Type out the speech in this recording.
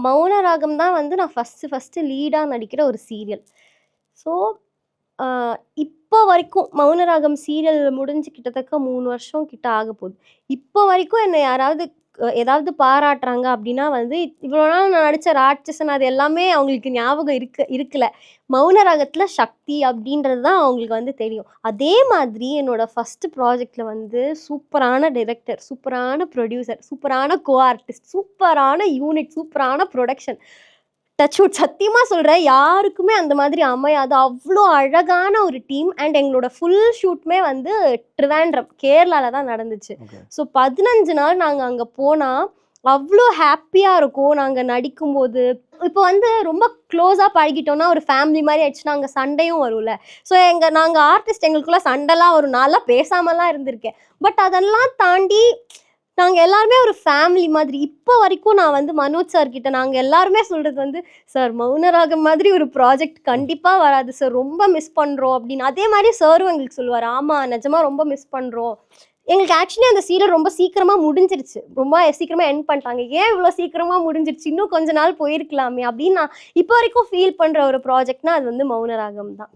மௌனராகம் தான் வந்து நான் ஃபஸ்ட்டு லீடாக நடிக்கிற ஒரு சீரியல். ஸோ இப்போ வரைக்கும் மௌனராகம் சீரியல் முடிஞ்சு கிட்டத்தட்ட 3 வருஷம் கிட்ட ஆகப்போகுது. இப்போ வரைக்கும் என்னை யாராவது ஏதாவது பாராட்டுறாங்க அப்படின்னா வந்து, இவ்வளோ நாள் நான் நடித்த ராட்சசன் அது எல்லாமே அவங்களுக்கு ஞாபகம் இருக்குல்ல. மௌனராகத்தில் சக்தி அப்படின்றது தான் அவங்களுக்கு வந்து தெரியும். அதே மாதிரி என்னோட ஃபஸ்ட்டு ப்ராஜெக்டில் வந்து சூப்பரான டைரக்டர், சூப்பரான ப்ரொடியூசர், சூப்பரான கோ ஆர்டிஸ்ட், சூப்பரான யூனிட், சூப்பரான ப்ரொடக்ஷன். டச்வுட் சத்தியமா சொல்றேன். யாருக்குமே அந்த மாதிரி அமையாது. அவ்ளோ அழகான ஒரு டீம். அண்ட் எங்களோட ஃபுல் ஷூட்டுமே வந்து ட்ரிவாண்ட்ரம், கேரளால தான் நடந்துச்சு. ஸோ 15 நாள் நாங்க அங்க போனா, அவ்ளோ ஹாப்பியா இருக்கும் நாங்க நடிக்கும்போது. இப்போ வந்து ரொம்ப க்ளோஸா பழகிட்டோம்னா, ஒரு ஃபேமிலி மாரி ஆயிடுச்சுன்னா, அங்க சண்டையும் வரும்ல. ஸோ நாங்க ஆர்டிஸ்ட் எங்களுக்குள்ள சண்டைலாம் வரும். நான்லாம் பேசாமலாம் இருந்திருக்கேன். பட் அதெல்லாம் தாண்டி நாங்க எல்லாருமே ஒரு ஃபேமிலி மாதிரி. இப்போ வரைக்கும் நான் வந்து மனோஜ் சார் கிட்ட நாங்க எல்லாருமே சொல்றது வந்து, "சார் மௌனராகம் மாதிரி ஒரு ப்ராஜெக்ட் கண்டிப்பா வராது சார். ரொம்ப மிஸ் பண்றோம்" அப்படின்னு. அதே மாரி சாரும் எங்களுக்கு சொல்லுவாரு. "ஆமா, நிஜமா ரொம்ப மிஸ் பண்றோம்." எங்களுக்கு ஆக்சுவலி அந்த சீரியல் ரொம்ப சீக்கிரமா முடிஞ்சிருச்சு. ரொம்ப சீக்கிரமா எண்ட் பண்ணிட்டாங்க. "ஏன் இவ்வளோ சீக்கிரமா முடிஞ்சிருச்சு? இன்னும் கொஞ்ச நாள் போயிருக்கலாமே" அப்படின்னு நான் இப்போ வரைக்கும் ஃபீல் பண்ற ஒரு ப்ராஜெக்ட்னா அது வந்து மௌனராகம் தான்.